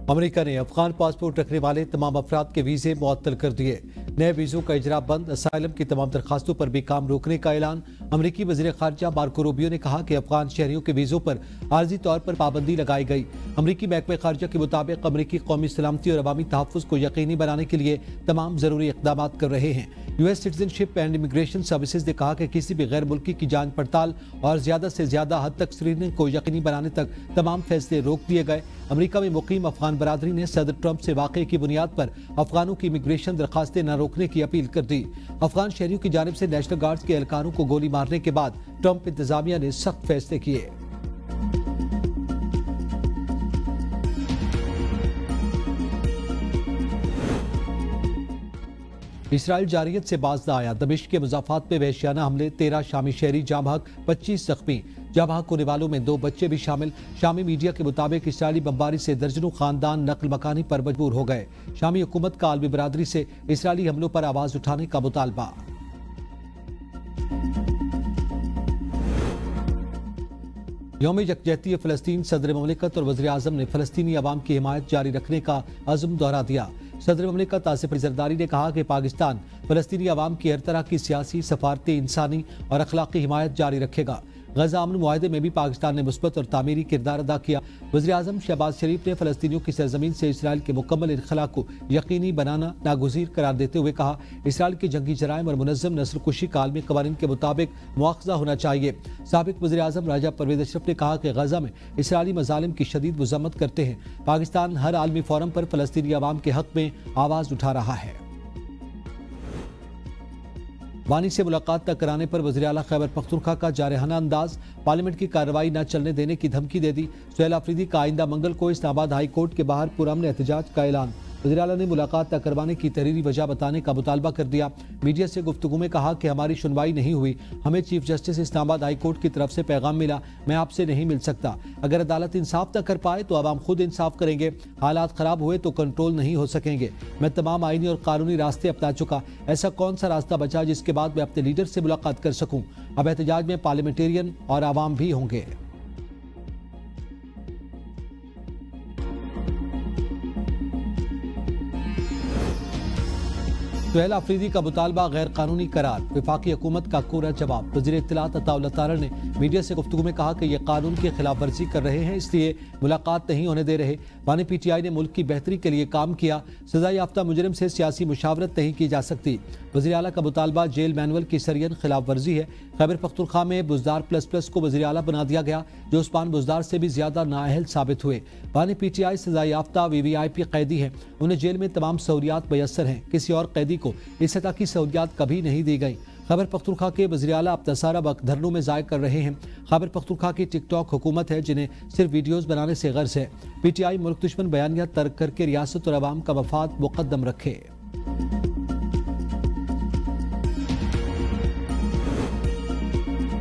America ने Afghan passport रखने वाले तमाम अफराद के वीजे मुअत्तल कर दिए। नए वीजों का इजरा बंद, असाइलम की तमाम दरखास्तों पर भी काम रोकने का ऐलान। अमेरिकी वजीर खारजा मार्को रूबियो ने कहा कि अफगान शहरियों के वीजों पर आर्जी तौर पर पाबंदी लगाई गई। अमेरिकी महकमे खारजा के मुताबिक अमेरिकी कौमी सलामती और अवामी तहफ़्फ़ुज़ को यकीनी बनाने के लिए तमाम जरूरी इक़दाम कर रहे हैं। US citizenship and immigration services ने कहा कि किसी भी गैर मुल्की की जांच पड़ताल और ज्यादा से ज्यादा हद तक स्क्रीनिंग को यकीनी बनाने तक तमाम फैसले रोक दिए गए। अमेरिका में मुकीम अफगान बरादरी ने सदर ट्रंप से वाक़े की बुनियाद पर अफगानों की इमिग्रेशन दरखास्तें न रोकने की अपील कर दी। अफगान शहरियों की जानिब से नेशनल गार्ड्स के एहलकारों को गोली मारने के बाद ट्रंप इंतजामिया ने सख्त फैसले किए। इसराइल जारियत से बाज न आया। दमिश्क के मुजाफात में वहशियाना हमले, 13 शामी शहरी जाँ बहक, 25 जख्मी। जाँ बहक होने वालों में 2 बच्चे भी शामिल। शामी मीडिया के मुताबिक इसराइली बमबारी से दर्जनों खानदान नकल मकानी पर मजबूर हो गए। शामी हुकूमत का आलमी बरादरी से इसराइली हमलों पर आवाज उठाने का मुतालबा। यौम यकजहती फ़लस्तीन, सदर ममलिकत और वज़ीर आज़म ने फ़लस्तीनी अवाम की हिमायत जारी रखने का अज़्म दोहरा दिया। सदर ममलिकत आसिफ अली ज़रदारी ने कहा कि पाकिस्तान फ़लस्तीनी अवाम की हर तरह की सियासी, सफारती, इंसानी और अखलाकी हिमायत जारी रखेगा। गजा अमन मुआहदे में भी पाकिस्तान ने मुस्बत और तामीरी किरदार अदा किया। वज़ीर आज़म शहबाज शरीफ ने फ़लस्तीनियों की सरजमीन से इसराइल के मुकम्मल इनखला को यकीनी बनाना नागुज़ीर करार देते हुए कहा, इसराइल की जंगी जराइम और मुनज़्ज़म नस्ल कुशी का आलमी क़वानीन के मुताबिक मुआख़ज़ा होना चाहिए। साबिक़ वज़ीर आज़म राजा परवेज़ अशरफ ने कहा कि गजा में इसराइली मज़ालिम की शदीद मज़म्मत करते हैं। पाकिस्तान हर आलमी फ़ोरम पर फ़लस्तीनी अवाम के हक़ में आवाज़ उठा रहा है। वानी से मुलाकात न कराने पर वज़ीर आला खैबर पख्तूनख्वा का जारहाना अंदाज। पार्लियामेंट की कार्रवाई न चलने देने की धमकी दे दी। सुहेल आफरीदी का आइंदा मंगल को इस्लामाबाद हाई कोर्ट के बाहर पुरअमन एहतजाज का ऐलान। वज़ीर आला ने मुलाकात न करवाने की तहरीरी वजह बताने का मुतालबा कर दिया। मीडिया से गुफ्तगू में कहा कि हमारी सुनवाई नहीं हुई, हमें chief justice Islamabad high court की तरफ से पैगाम मिला, मैं आपसे नहीं मिल सकता। अगर अदालत इंसाफ न कर पाए तो आवाम खुद इंसाफ करेंगे। हालात खराब हुए तो कंट्रोल नहीं हो सकेंगे। मैं तमाम आईनी और कानूनी रास्ते अपना चुका, ऐसा कौन सा रास्ता बचा जिसके बाद मैं अपने लीडर से मुलाकात कर सकूं। अब एहतजाज में पार्लियामेंटेरियन और आवाम भी होंगे। सुहेल आफरीदी का मुतालबा गैर कानूनी करार, वफाकी हुकूमत का कोरा जवाब। वज़ीर इत्तलात अताउल्लाह तारड़ ने मीडिया से गुफ्तगू में कहा कि ये कानून की खिलाफ वर्जी कर रहे हैं, इसलिए मुलाकात नहीं होने दे रहे। वानी PTI ने मुल्क की बेहतरी के लिए काम किया, सजा याफ्ता मुजरिम से सियासी मुशावरत नहीं की जा सकती। वज़ीर आला का मुतालबा जेल मैनुअल की सरियन खिलाफ वर्जी है। खैबर पख्तूनख्वा में बुज़दार ++ को वज़ीर आला बना दिया गया, जो उस्मान बुज़दार से भी ज्यादा नाअहल साबित हुए। वानी PTI सजा याफ्ता VVIP कैदी हैं, उन्हें जेल में तमाम सहूलियात मैसर हैं। किसी और कैदी को इस सतह की सहूलियात कभी नहीं दी गई। खैबर पख्तूनख्वा के वज़ीर आला अपना सारा वक्त धरनों में ज़ाय कर रहे हैं। खैबर पख्तूनख्वा की टिकटॉक हुकूमत है जिन्हें सिर्फ वीडियोस बनाने से गर्ज है। PTI मुल्क दुश्मन बयानिया तर्क करके रियासत और अवाम का मफाद मुकद्दम रखे।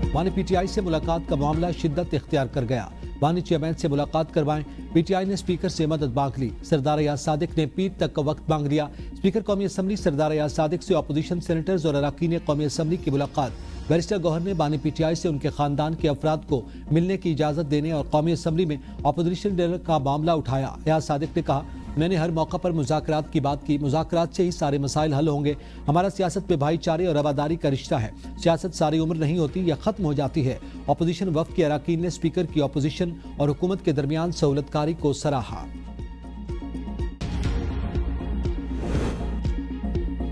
वानी PTI से मुलाकात का मामला शिद्दत इख्तियार कर गया। वानी चेयरमैन से मुलाकात करवाएं। PTI ने स्पीकर से मदद मांग ली। सरदार अयाज सादिक ने पीर तक का वक्त मांग लिया। स्पीकर कौमी असम्बली सरदार अयाज सादिक से अपोजिशन सेनेटर्स और अरकान कौमी असम्बली की मुलाकात। बैरिस्टर गौहर ने वानी PTI से उनके खानदान के अफराद को मिलने की इजाजत देने और कौमी असम्बली में अपोजिशन लीडर का मामला उठाया। अयाज सादिक ने कहा, मैंने हर मौका पर मुज़ाकरात की बात की, मुज़ाकरात से ही सारे मसाइल हल होंगे। हमारा सियासत में भाईचारे और रवादारी का रिश्ता है। सियासत सारी उम्र नहीं होती या ख़त्म हो जाती है। अपोजिशन वफ़द के अरकान ने स्पीकर की अपोजिशन और हुकूमत के दरमियान सहूलतकारी को सराहा।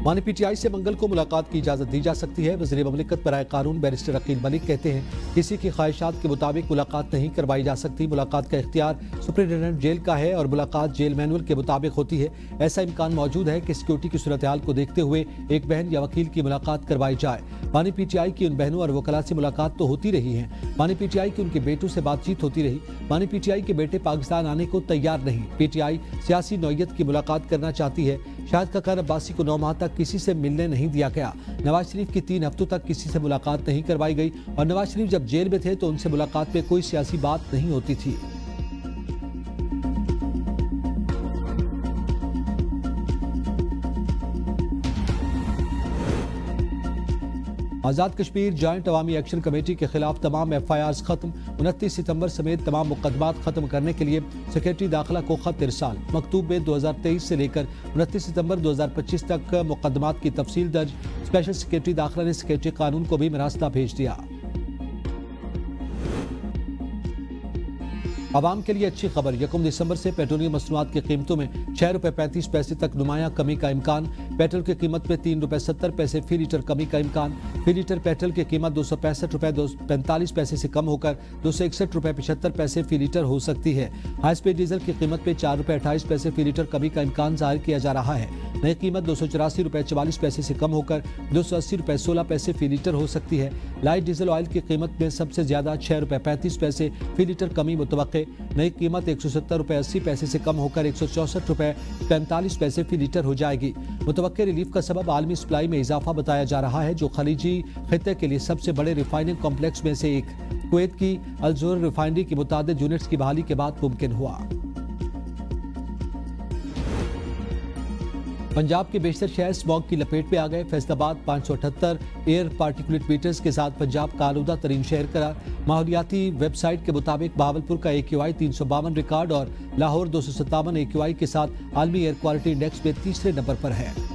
वानी PTI से मंगल को मुलाकात की इजाज़त दी जा सकती है। वज़ीर ममलिकत बराए कानून बैरिस्टर अकील मलिक कहते हैं, किसी की ख्वाहिशात के मुताबिक मुलाकात नहीं करवाई जा सकती। मुलाकात का इख्तियार सुप्रिंटेंडेंट जेल का है और मुलाकात जेल मैनुअल के मुताबिक होती है। ऐसा इम्कान मौजूद है कि सिक्योरिटी की सूरत हाल को देखते हुए एक बहन या वकील की मुलाकात करवाई जाए। वानी PTI की उन बहनों और वकला से मुलाकात तो होती रही है। वानी PTI की उनके बेटों से बातचीत होती रही। वानी PTI के बेटे पाकिस्तान आने को तैयार नहीं। PTI सियासी नौयत की मुलाकात करना चाहती है। शाहिद खकर अब्बासी को 9 माह तक किसी से मिलने नहीं दिया गया। नवाज शरीफ की 3 हफ्तों तक किसी से मुलाकात नहीं करवाई गई और नवाज शरीफ जब जेल में थे तो उनसे मुलाकात में कोई सियासी बात नहीं होती थी। आज़ाद कश्मीर जॉइंट अवामी एक्शन कमेटी के खिलाफ तमाम FIRs खत्म। 29 सितंबर समेत तमाम मुकदमात खत्म करने के लिए सेक्रेटरी दाखिला को खत इरसाल। मकतूब में 2023 से लेकर 29 सितंबर 2025 तक मुकदमात की तफसील दर्ज। स्पेशल सेक्रेटरी दाखिला ने सेक्रेटरी कानून को भी मरासला भेज दिया। आवाम के लिए अच्छी खबर, 1 दिसंबर से पेट्रोलियम मसनूआत की कीमतों में ₹6.35 तक नुमाया कमी का इम्कान। पेट्रोल की कीमत में ₹3.70 फी लीटर कमी का इम्कान। फी लीटर पेट्रोल की कीमत ₹265.45 से कम होकर ₹261.75 फी लीटर हो सकती है। हाई स्पीड डीजल की कीमत में ₹4.28 फी लीटर कमी का इम्कान जाहिर किया जा रहा है। नई कीमत ₹284.44 से कम होकर ₹280.16 फी लीटर हो सकती है। लाइट डीजल ऑयल की कीमत में सबसे ज्यादा ₹6.35 फी लीटर कमी मुतवक्के। नई कीमत ₹170.80 से कम होकर ₹164.45 फी लीटर हो जाएगी। मुतवक्के रिलीफ का सबब आलमी सप्लाई में इजाफा बताया जा रहा है, जो खलीजी खित्ते के लिए सबसे बड़े रिफाइनिंग कॉम्प्लेक्स में से एक कुवैत की अल-ज़ोर रिफाइनरी की मुतादिद यूनिट्स की बहाली के बाद मुमकिन हुआ। पंजाब के बेशतर शहर स्मॉग की लपेट में आ गए। फैसलाबाद 578 एयर पार्टिकुलेट मीटर्स के साथ पंजाब का आलूदा तरीन शहर करार। माहौलियाती वेबसाइट के मुताबिक बहावलपुर का AQI 352 रिकॉर्ड और लाहौर 257 AQI के साथ आलमी एयर क्वालिटी इंडेक्स में तीसरे नंबर पर है।